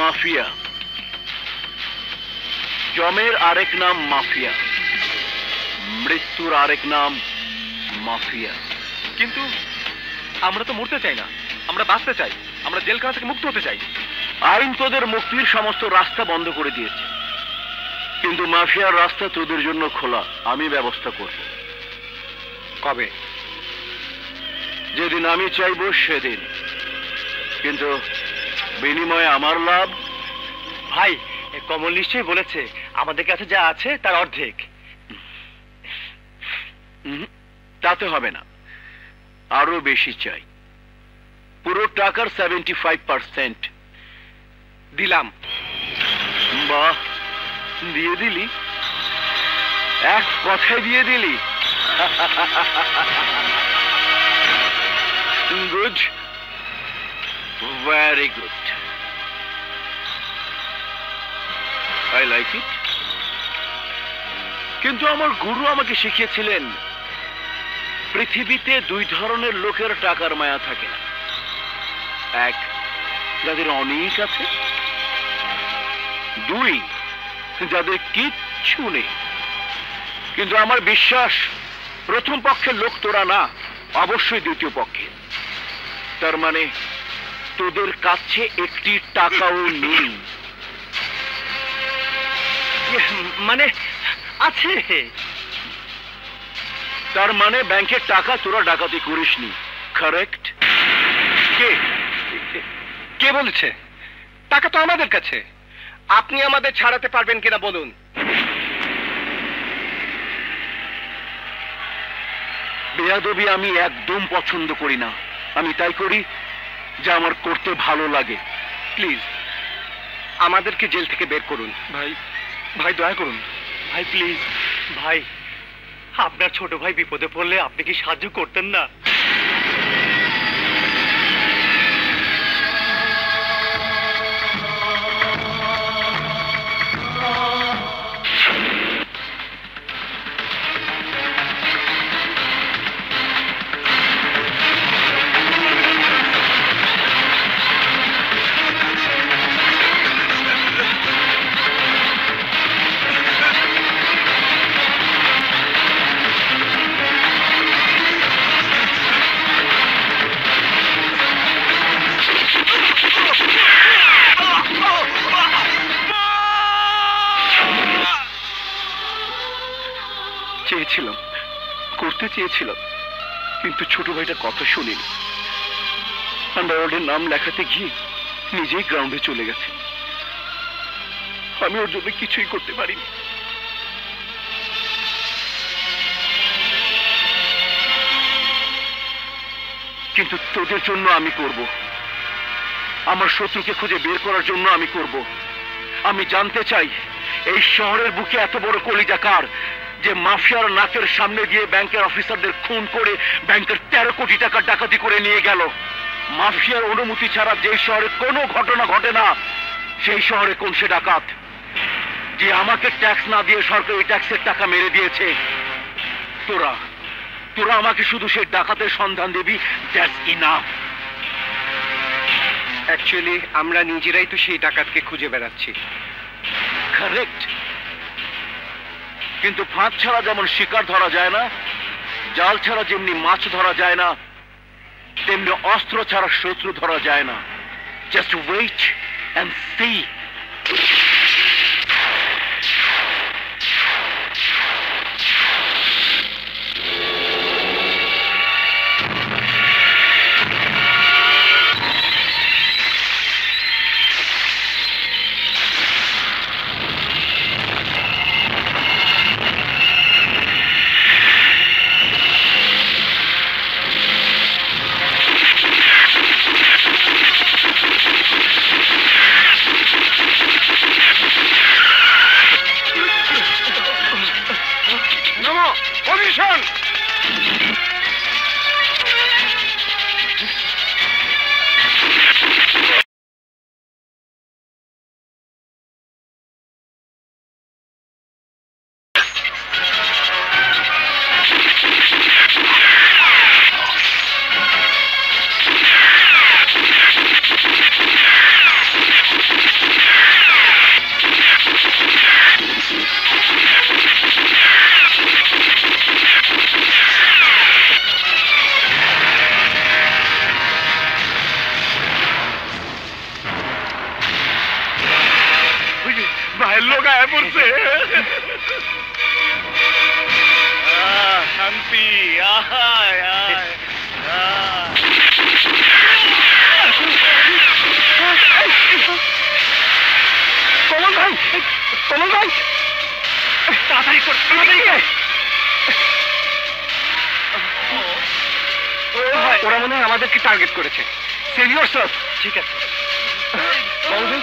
Mafia. জমের আরেক নাম মাফিয়া, মৃত্যুর আরেক নাম মাফিয়া। কিন্তু আমরা তো মরতে চাই না, আমরা বাঁচতে চাই, আমরা জেলখানা থেকে মুক্ত হতে চাই। আইন তোদের মুক্তির সমস্ত রাস্তা বন্ধ করে দিয়েছে, কিন্তু মাফিয়ার রাস্তা তোদের জন্য খোলা। আমি ব্যবস্থা করব। কবে? যেদিন আমি চাইব সেদিন, কিন্তু বিনিময়ে আমার লাভ। ভাই, কমল নিশ্চয়ই বলেছে আমাদের কাছে যা আছে তার অর্ধেক। তাতে হবে না, আরো বেশি চাই। পুরো টাকার 75% দিলাম। বাহ, দিয়ে দিলি, এক কথায় দিয়ে দিলি। Good, very good, I like it. কিন্তু আমার গুরু আমাকে শিখিয়েছিলেন, পৃথিবীতে দুই ধরনের লোকের টাকার মায়া থাকে না। এক, যাদের অনেক আছে, দুই, যাদের কিচ্ছু নেই। কিন্তু আমার বিশ্বাস প্রথম পক্ষের লোক তোরা না, অবশ্যই দ্বিতীয় পক্ষে। তার মানে তোদের কাছে একটি টাকাও নেই। মানে আছে। তার মানে ব্যাংকের টাকা তোরা ডাকাতি করিসনি, কারেক্ট? কে কে বলেছে? টাকা তো আমাদের কাছে, আপনি আমাদের ছাড়াতে পারবেন কিনা বলুন। বেয়াদবি আমি একদম পছন্দ করি না। আমি তাই করি যা আমার করতে ভালো লাগে। প্লিজ আমাদেরকে জেল থেকে বের করুন। ভাই, ভাই দয়া করুন ভাই, প্লিজ ভাই। আপনার ছোট ভাই বিপদে পড়লে আপনি কি সাহায্য করতেন না? চেয়েছিলাম, করতে চেয়েছিলাম, কিন্তু ছোট ভাইটা কথা শুনিনি। আন্ডারওয়ার্ল্ডের নাম লেখাতে গিয়ে নিজেই গ্রাউন্ডে চলে গেছে। আমি ওর জন্য কিছুই করতে পারিনি। কিন্তু তোদের জন্য আমি করব, আমার শত্রুকে খুঁজে বের করার জন্য আমি করব। আমি জানতে চাই এই শহরের বুকে এত বড় কলিজা কার, যে মাফিয়ার নাকের সামনে দিয়ে ব্যাংকের অফিসারদের খুন করে ব্যাংকের 13 কোটি টাকা ডাকাতি করে নিয়ে গেল। মাফিয়ার অনুমতি ছাড়া যে শহরে কোনো ঘটনা ঘটে না, সেই শহরে কোন সে ডাকাত যে আমাকে ট্যাক্স না দিয়ে সরকারি ট্যাক্সের টাকা মেরে দিয়েছে? তোরা তোরা আমাকে শুধু সেই ডাকাতের সন্ধান দিবি, দ্যাটস ইনাফ। অ্যাকচুয়ালি আমরা নিজেরাই তো সেই ডাকাতকে খুঁজে বেড়াচ্ছি। কারেক্ট, কিন্তু ফাঁদ ছাড়া যেমন শিকার ধরা যায় না, জাল ছাড়া যেমনি মাছ ধরা যায় না, তেমনি অস্ত্র ছাড়া শত্রু ধরা যায় না। Just wait and see. ওরা মনে হয় আমাদেরকে টার্গেট করেছে। Save yourself. ঠিক আছে বলবি।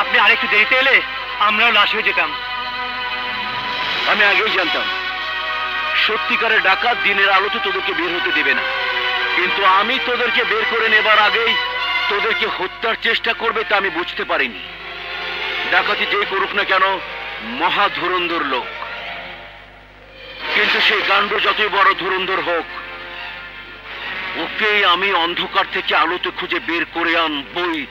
আপনি আরেকটু দেরিতে এলে আমরাও লাশ হয়ে যেতাম। আমি আগেই জানতাম সত্যিকারের ডাকাত দিনের আলোতে তোদেরকে বের হতে দেবে না, কিন্তু আমি তোদেরকে বের করে নেবার আগেই তোদেরকে হত্যার চেষ্টা করবে তা আমি বুঝতে পারিনি। ডাকাতি যেই করুক না কেন মহা ধুরন্ধর লোক, কিন্তু সেই গান্ড যতই বড় ধুরন্ধর হোক ওকেই আমি অন্ধকার থেকে আলোতে খুঁজে বের করে আনবই।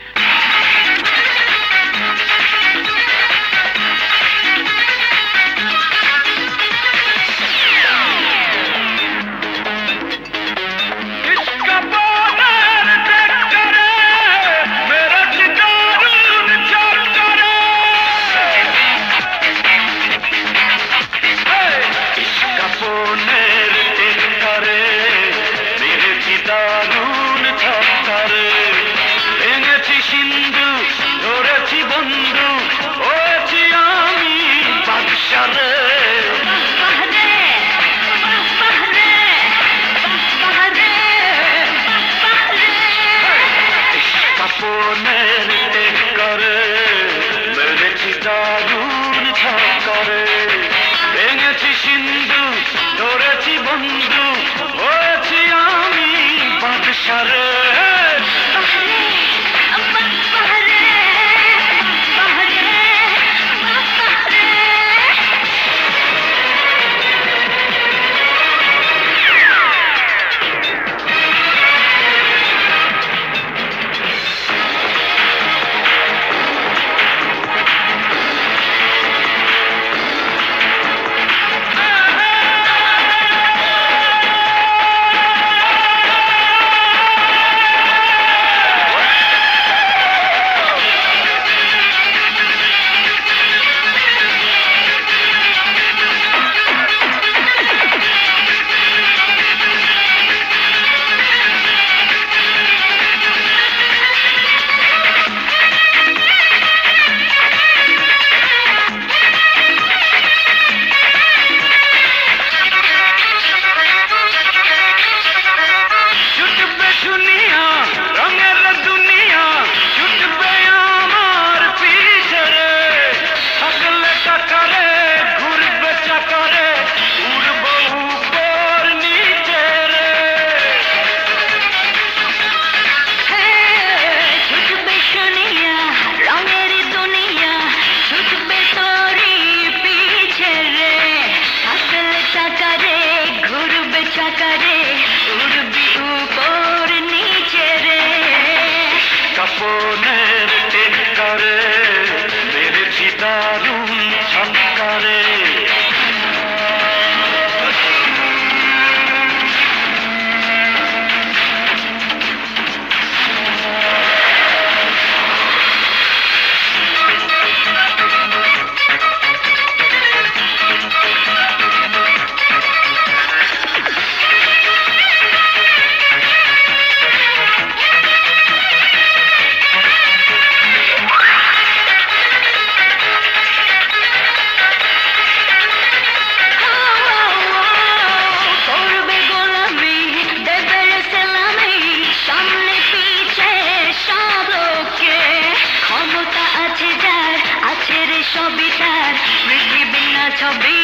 ছবি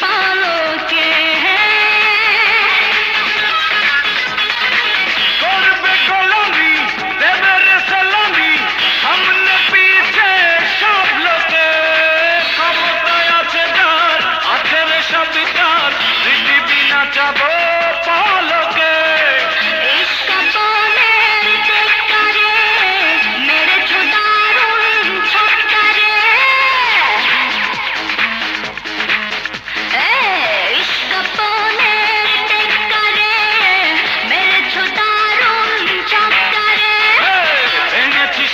পালকে করবে গোলামি দেবে রে সালামি সামনে পিছে সব লোকে ক্ষমতায় আছে যার আছে রে সবই তার পৃথিবী নাচাবো পালকে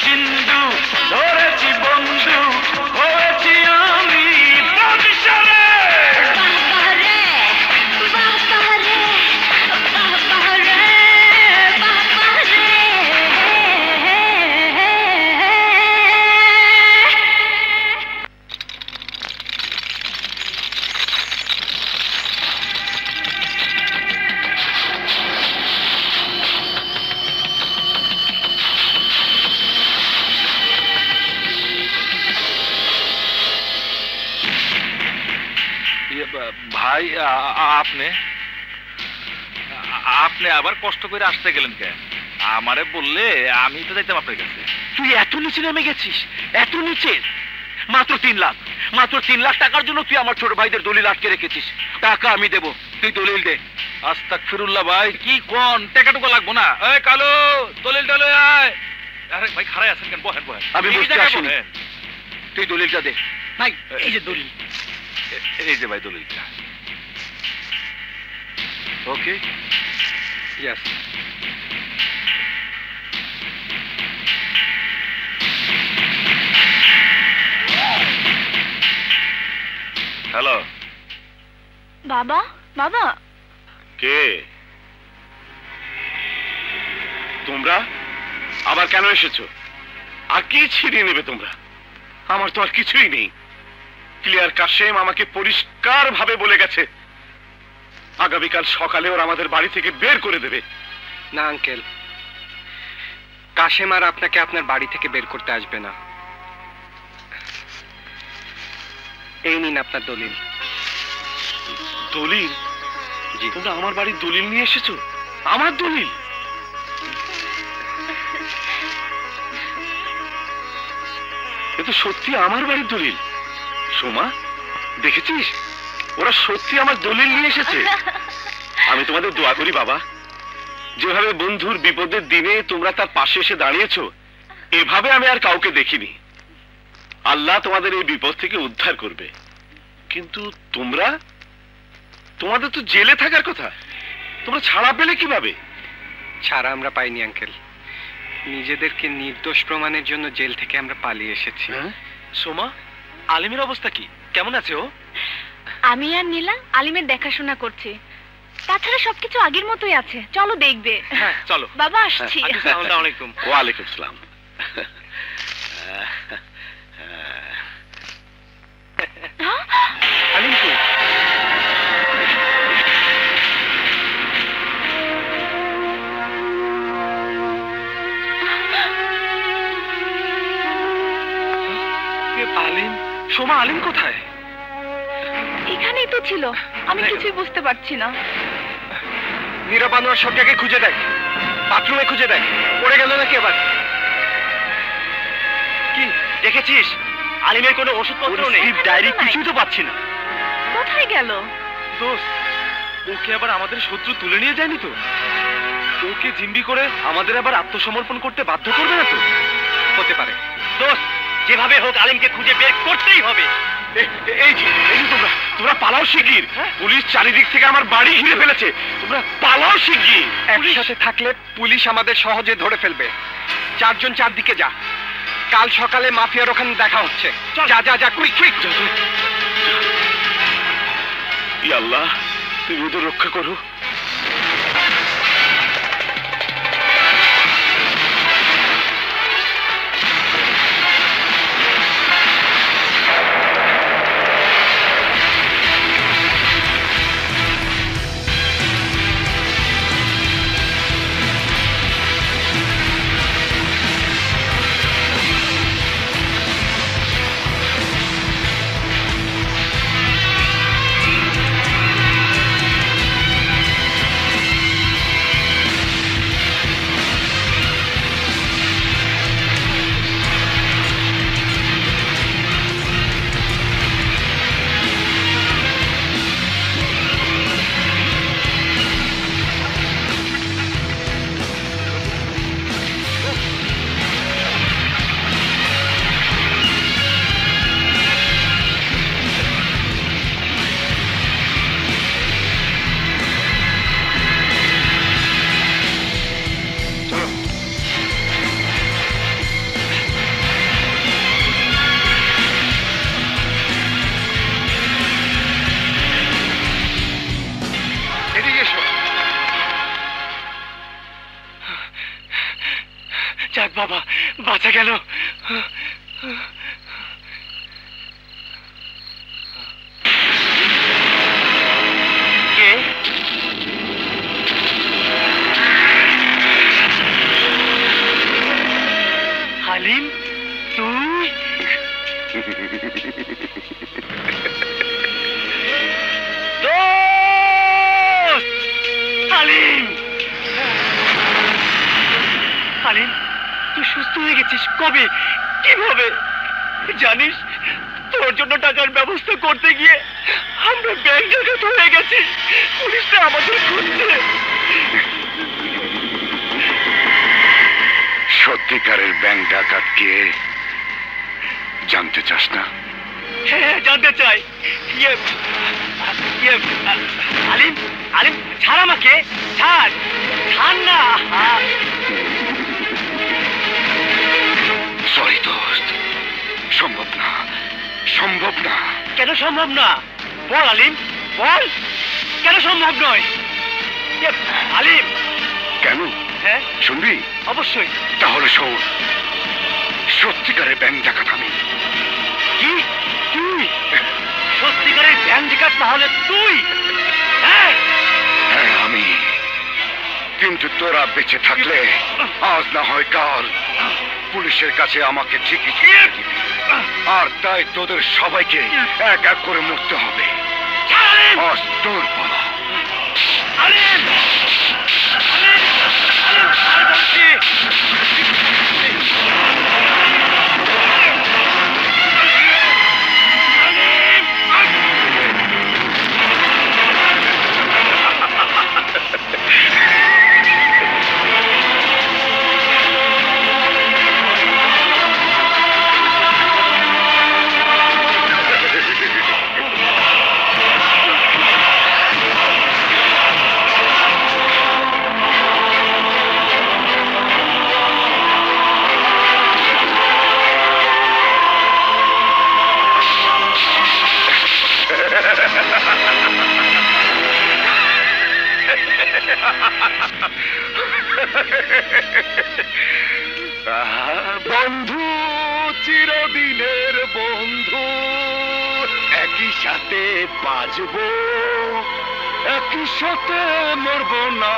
সিন্ধু ধরেছি বন্ধু হয়েছি আমি বাদশারে ভাই আপনি আপনি আবার কষ্ট করে আসতে গেলেন কেন? আমারে বললে আমি তো যাইতাম আপনার কাছে। তুই এত নিচে নেমে গেছিস, এত নিচে? মাত্র 3 লাখ, মাত্র 3 লাখ টাকার জন্য তুই আমার ছোট ভাইদের দলিল আটকে রেখেছিস। টাকা আমি দেবো, তুই দলিল দে। আস্তাগফিরুল্লাহ ভাই, কি কোন? টাকা টুকু লাগবো না? এই কালো দলিল দলে আয়। আরে ভাই খাড়াই আছেন কেন? বহেন বহেন। আমি বুঝতে আসিনি, তুই দলিলটা দে। ভাই এই যে দলিল। এই যে ভাই দলিলটা। ওকে, ইয়েস। হ্যালো বাবা, বাবা কে তোমরা? আবার কেন এসেছো? আর কি ছিনিয়ে নেবে তোমরা? আমার তো আর কিছুই নেই। ক্লিয়ার কাশেম আমাকে পরিষ্কার ভাবে বলে গেছে আগামীকাল সকালে ওরা আমাদের বাড়ি থেকে বের করে দেবে। না আঙ্কেল, কাশেম আর আপনাকে আপনার বাড়ি থেকে বের করতে আসবে না। এই নিন আপনার দলিল। দলিল? জি। তোমরা আমার বাড়ির দলিল নিয়ে এসেছো? আমার দলিল? এ তো সত্যি আমার বাড়ির দলিল। সোমা, দেখেছিস ওরা সত্যি আমার দলিল নিয়ে এসেছে। আমি তোমাদের দোয়া করি বাবা, যেভাবে বন্ধুর বিপদের দিনে তোমরা তার পাশে এসে দাঁড়িয়েছো, এভাবে আমি আর কাউকে দেখিনি। আল্লাহ তোমাদের এই বিপদ থেকে উদ্ধার করবে। কিন্তু তোমরা, তোমাদের তো জেলে থাকার কথা, তোমরা ছাড়া পেলে কিভাবে? ছাড়া আমরা পাইনি আঙ্কেল, নিজেদেরকে নির্দোষ প্রমাণের জন্য জেল থেকে আমরা পালিয়ে এসেছি। সোমা, আলিমের অবস্থা কি? কেমন আছে ও? আমি আর নীলা আলিমের দেখাশোনা করছি। তাছাড়া সবকিছু আগের মতোই আছে, চলো দেখবে। হ্যাঁ চলো। বাবা আসছি। আসসালামু আলাইকুম। ওয়ালাইকুম আসসালাম। আলিম কই? আলিম? সোমা, আলিম কোথায়? এখানেই তো ছিল, আমি কিছুই বুঝতে পারছি না। নীরব আনোয়ার সব জায়গায় খুঁজে দেখ, বাথরুমে খুঁজে দেখ, পড়ে গেল নাকি আবার? কি দেখেছিস? আলিমের কোনো ওষুধপত্র নেই, ডায়েরি কিছুই তো পাচ্ছি না। কোথায় গেল? দোস্ত, ওকে আবার আমাদের শত্রু তুলে নিয়ে যায়নি তো? ওকে জিম্বি করে আমাদের আবার আত্মসমর্পণ করতে বাধ্য করবে না তো? হতে পারে। দোস্ত, যেভাবে হোক আলিমকে খুঁজে বের করতেই হবে। এই যে তোমরা তোমরা পালাও শিগগির। পুলিশ চারিদিক থেকে আমার বাড়ি ঘিরে ফেলেছে, তোমরা পালাও শিগগির। একসাথে থাকলে পুলিশ আমাদের সহজে ধরে ফেলবে। 4 জন 4 দিকে যা, কাল সকালে মাফিয়ার ওখানে দেখা হচ্ছে। যা যা যা, কুইক কুইক। ই আল্লাহ, তুমি ওদের রক্ষা করো। যাক বাবা, বাঁচা গেল। কে? হালিম, তুই? হালিম, হালিম, তুই সুস্থ হয়ে গেছিস কবে, কিভাবে? জানিস, তোর জন্য টাকার ব্যবস্থা করতে গিয়ে আমরা ব্যাংক ডাকাত হয়ে গেছি। পুলিশরা আমাদের খুঁজছে। সত্যিকারের ব্যাংক ডাকাত কে জানতে চাস না? হ্যাঁ, জানতে চাই। আলিম, আলিম, ছাড় আমাকে, ছাড়, ছাড় না। সরি দোস্ত, সম্ভব না, সম্ভব না। কেন সম্ভব না? বল আলিম, বল, কেন সম্ভব নয়? আলিম। কেন? হ্যাঁ, শুনবি? অবশ্যই। তাহলে শোন, সত্যিকারের ব্যাংক ডাকাত আমি। কি? তুই সত্যিকারের ব্যাংক ডাকাত? তাহলে তুই? হ্যাঁ, হ্যাঁ আমি। কিন্তু তোরা বেঁচে থাকলে আজ না হয় কাল পুলিশের কাছে আমাকে ঠিকই দিবি। আর তাই তোদের সবাইকে এক এক করে মরতে হবে। আজ তোর পালা। আলিম, আলিম, আলিম, ছাড় বলছি। বন্ধু, চিরদিনের বন্ধু, একই সাথে বাজবো, একই সাথে মরবো না।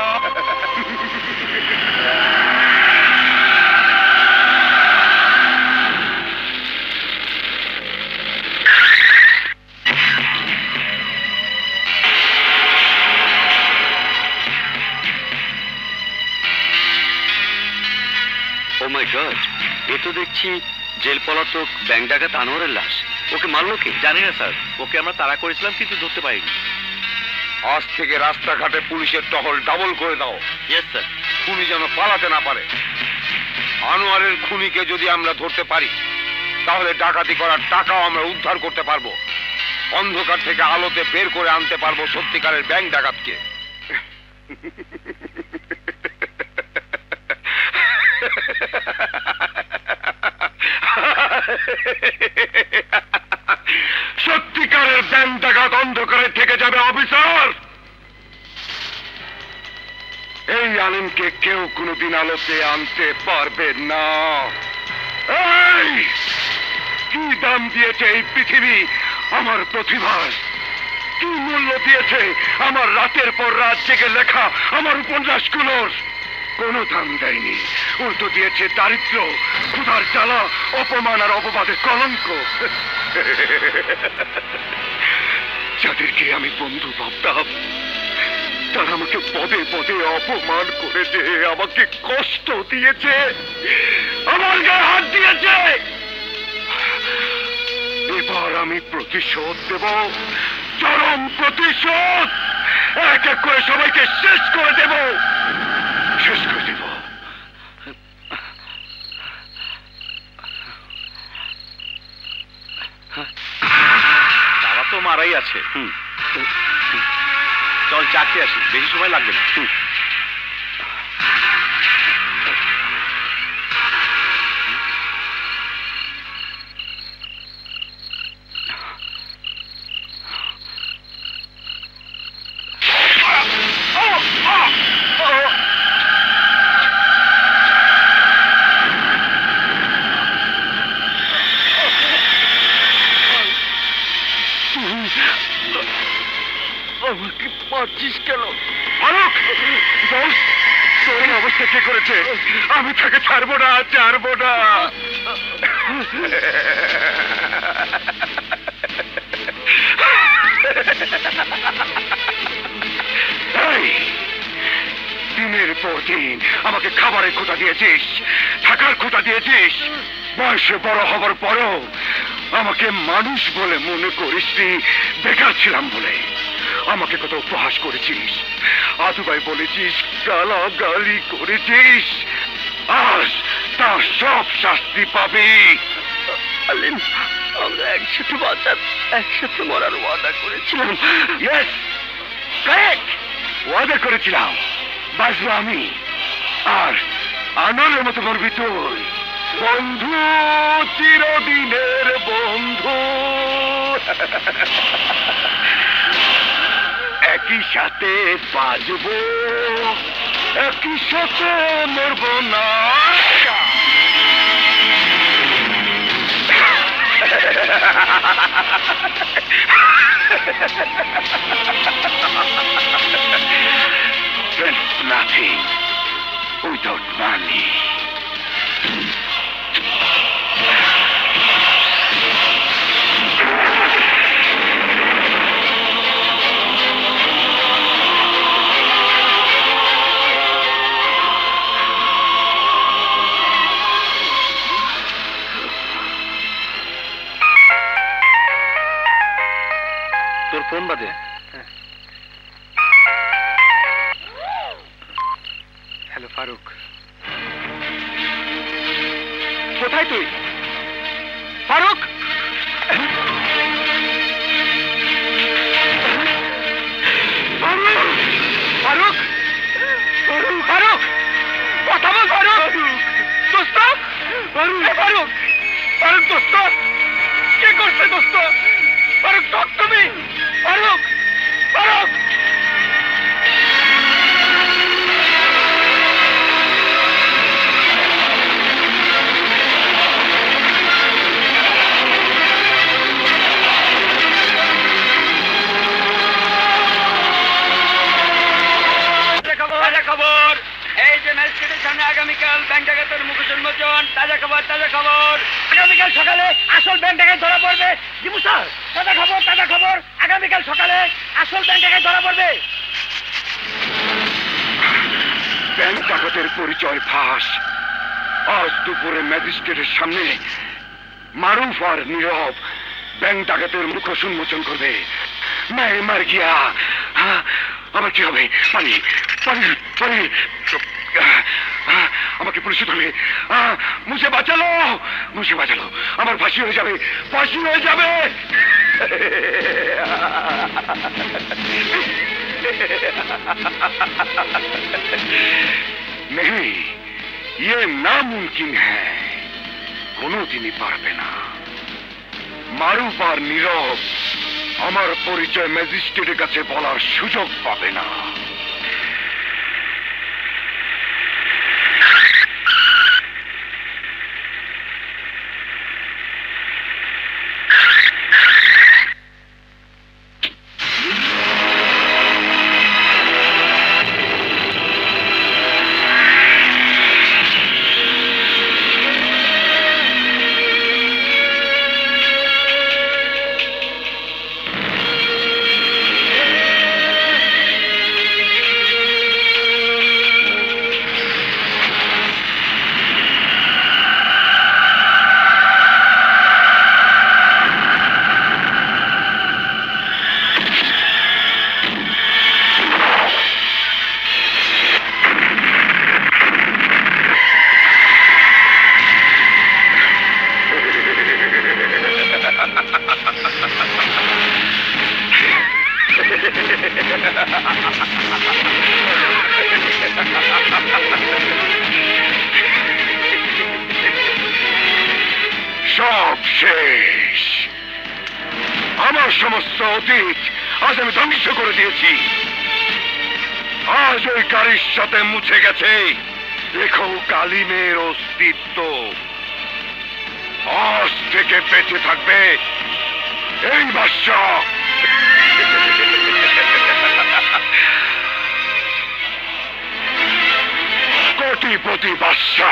ও মাই গড, এ তো দেখছি জেল পলাতক ব্যাংক ডাকাত আনোয়ারের লাশ। ওকে মারলো কে? জানি না স্যার, ওকে আমরা তাড়া করেছিলাম কিন্তু ধরতে পারিনি। আজ থেকে রাস্তাঘাটে পুলিশের টহল ডাবল করে দাও। Yes sir. খুনি যেন পালাতে না পারে। আনোয়ারের খুনিকে যদি আমরা ধরতে পারি তাহলে ডাকাতি করার টাকাও আমরা উদ্ধার করতে পারবো। অন্ধকার থেকে আলোতে বের করে আনতে পারবো সত্যিকারের ব্যাংক ডাকাতকে। সত্যিকারের ব্যাংক ডাকাত অন্ধকারে থেকে যাবে অফিসার। এই আলিমকে কেউ কোনোদিন আলোতে আনতে পারবে না। এই কি দাম দিয়েছে এই পৃথিবী আমার প্রতিভার? কি মূল্য দিয়েছে আমার রাতের পর রাত জেগে লেখা আমার উপন্যাসগুলোর? কোনো দাম দেয়নি, উল্টো দিয়েছে দারিদ্র, ক্ষুধার জ্বালা, অপমান আর অপবাদের কলঙ্ক। যাদেরকে আমি বন্ধু ভাবতাম তারা আমাকে পদে পদে অপমান করেছে, আমাকে কষ্ট দিয়েছে, আমার গায়ে হাত দিয়েছে। এবার আমি প্রতিশোধ দেব, চরম প্রতিশোধ। এক এক করে সবাইকে শেষ করে দেব, শেষ করে দেব। তারা তো মারাই আছে। চল চাকরি আসি, বেশি সময় লাগবে না। আমাকে মারছিস কেন? ফারুক, দোস্ত, তোর এই অবস্থা কে করেছে? আমি তাকে ছাড়বো না, ছাড়বো না। এই, দিনের পর দিন আমাকে খাবারের খোঁটা দিয়েছিস, থাকার খোঁটা দিয়েছিস, বয়সে বড় হবার পরও আমাকে মানুষ বলে মনে করিসনি, বেকার ছিলাম বলে আমাকে কত উপহাস করেছিস, আদুবাই বলেছিস, গালাগালি করেছিস, আজ তার সব শাস্তি পাবি। আলিম, আমরা একসাথে বাঁচার, একসাথে মরার ওয়াদা করেছিলাম। ইয়েস, কারেক্ট, ওয়াদা করেছিলাম বাঁচবো আমি, আর আনোয়ারের মতো মরবি তুই। বন্ধু, চিরদিনের বন্ধু, একই সাথে বাজবো, একই সাথে মরবো না। There's nothing without money. তোর ফোন বাজে। হ্যালো ফারুক, কোথায় তুই? ফারুক, ফারুক, ফারুক, ফারুক, কথা বল ফারুক, দোস্ত, ফারুক, ফারুক, ফারুক, দোস্ত, কে করছে দোস্ত? ফারুক, তুমি, ফারুক, ফারুক। খবর, এই যে ম্যাজিস্ট্রেটের সামনে আগামীকাল ব্যাংক ডাকাতের মুখ উন্মোচন। তাজা খবর, তাজা খবর, আগামীকাল সকালে আসল ব্যাংক ডাকাত ধরা পড়বে। জিবু স্যার, তাজা খবর, তাজা খবর, আগামীকাল সকালে আসল ব্যাংক ডাকাত ধরা পড়বে। ব্যাংক ডাকাতের পরিচয় ফাঁস। আজ দুপুরে ম্যাজিস্ট্রেটের সামনে মারুফ আর নীরব ব্যাংক ডাকাতের মুখ উন্মোচন করবে। मैं मर गया। আমার কি হবে? পানি, পানি, পানি, আমাকে পুলিশে ধরবে। মুঝে বাঁচালো, মুঝে বাঁচালো, আমার ফাঁসি হয়ে যাবে, ফাঁসি হয়ে যাবে। नहीं, ये नामुमकिन है, কোনোদিনই পারবে না। মারুফ আর নীরব আমার পরিচয় ম্যাজিস্ট্রেটের কাছে বলার সুযোগ পাবে না। সব শেষ। আমার সমস্ত অতীত আজ আমি ধ্বংস করে দিয়েছি। আজ ওই গাড়ির সাথে মুছে গেছে লেখক আলিমের অস্তিত্ব। আজ থেকে বেঁচে থাকবে এই বাদশা। কোটিপতি বাদশা,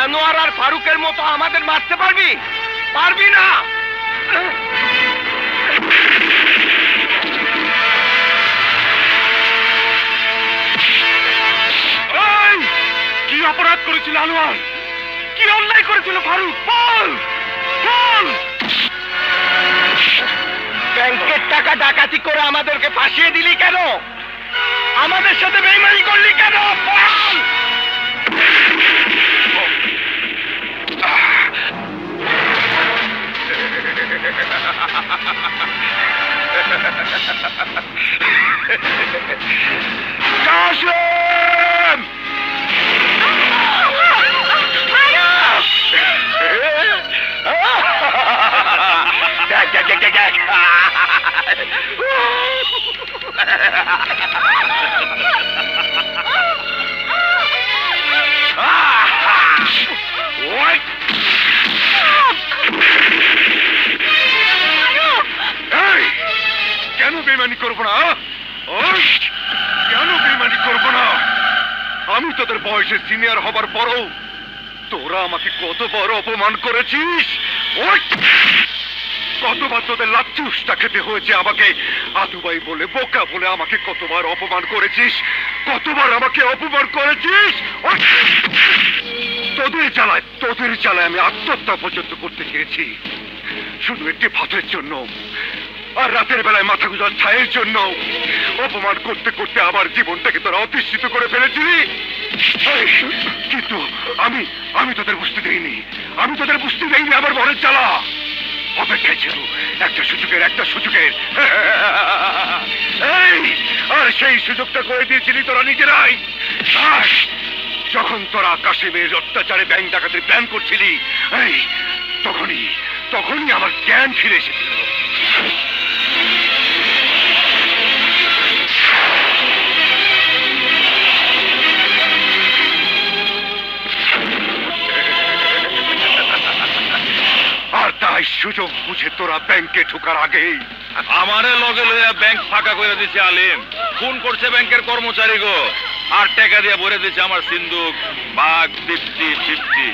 আনোয়ার আর ফারুকের মতো আমাদের মারতে পারবি? পারবি না। কি অপরাধ করেছিল আনোয়ার? কি অন্যায় করেছিল ফারুক? বল বল। ব্যাংকের টাকা ডাকাতি করে আমাদেরকে ফাঁসিয়ে দিলি কেন? আমাদের সাথে বেইমানি করলি কেন? বল। কাশেম! কেন বেইমানি করবো না? কেন বেইমানি করবো না? আমি তোদের বয়সে সিনিয়র হবার পরও তোরা আমাকে কত বড় অপমান করেছিস। কতবার তোদের লাচ্চুসটা খেতে হয়েছে আমাকে। আদুবাই বলে, বোকা বলে আমাকে কতবার অপমান করেছিস, কতবার আমাকে অপমান করেছিস। তোদের জ্বালায় আমি আত্মহত্যা পর্যন্ত করতে গিয়েছি, শুধু একটি ভাতের জন্য। আর রাতের বেলায় মাথা গুঁজার ছায়ের জন্য। অপমান করতে করতে আমার জীবনটাকে তোরা অতিষ্ঠিত করে ফেলেছিলি। কিন্তু আমি তোদের বুঝতে দেইনি। আমার মনের জ্বালা। অপেক্ষায় ছিল একটা সুযোগের। আর সেই সুযোগটা করে দিয়েছিলি তোরা নিজেরাই। যখন তোরা কাশিমের অত্যাচারে ব্যাংক ডাকাতির প্ল্যান করছিলি, তখনই আমার জ্ঞান ফিরে এসেছিল। আর তাই সুযোগ বুঝে তোরা ব্যাংকে ঢোকার আগেই আমারে লগে লইয়া ব্যাংক ফাঁকা করে দিছে আলিম। ফোন করছে ব্যাংকের কর্মচারী গো, আর টাকা দিয়ে ভরে দিচ্ছে আমার সিন্দুক। বাঘ 50-50।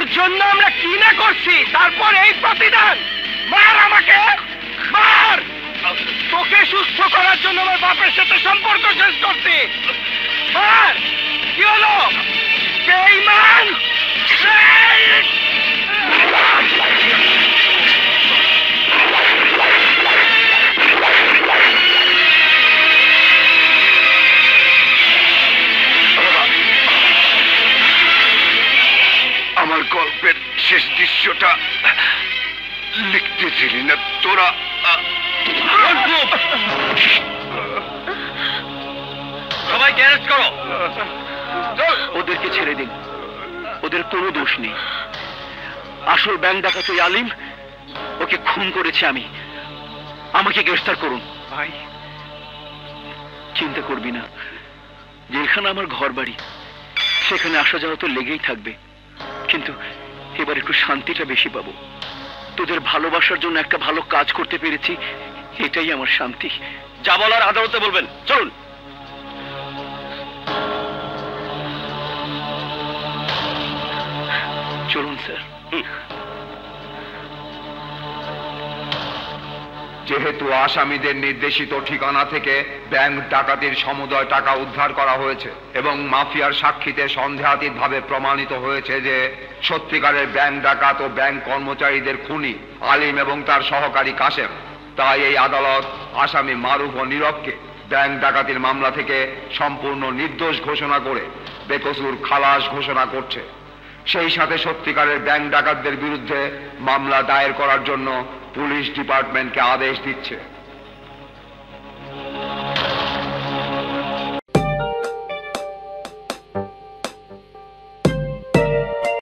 তোর জন্য আমরা কি না করছি, তারপর এই প্রতিদান। মার আমাকে, মার। তোকে সুস্থ করার জন্য আমার বাপের সাথে সম্পর্ক শেষ করছি। মার। কি হলো? বেঈমান। আমার গল্পের শেষ দৃশ্যটা লিখতেছিলি না তোরা? সবাইকে অ্যারেস্ট করো। ওদেরকে ছেড়ে দিন, ওদের কোনো দোষ নেই। আসল ব্যাংক ডাকাত ওই আলিম, ওকে খুন করেছে আমি। আমাকে গ্রেফতার করুন। ভাই চিন্তা করবি না, যেখানে আমার ঘর বাড়ি সেখানে আসা যাওয়া তো লেগেই থাকবে, কিন্তু এবার একটু শান্তিটা বেশি পাবো। তোদের ভালোবাসার জন্য একটা ভালো কাজ করতে পেরেছি, এটাই আমার শান্তি। যা বলার আদালতে বলবেন, চলুন। চলুন স্যার। যেহেতু আসামিদের নির্দেশিত ঠিকানা থেকে ব্যাংক ডাকাতির সমুদয় টাকা উদ্ধার করা হয়েছে এবং মাফিয়ার সাক্ষীতে সন্দেহাতীতভাবে প্রমাণিত হয়েছে যে সত্যিকারের ব্যাংক ডাকাত ও ব্যাংক কর্মচারীদের খুনি আলিম এবং তার সহকারী কাশেম, তাই এই আদালত আসামি মারুফ ও নীরবকে ব্যাংক ডাকাতির মামলা থেকে সম্পূর্ণ নির্দোষ ঘোষণা করে বেকসুর খালাস ঘোষণা করছে। সেই সাথে সত্যিকারের ব্যাংক ডাকাতদের বিরুদ্ধে মামলা দায়ের করার জন্য পুলিশ ডিপার্টমেন্টকে আদেশ দিচ্ছে।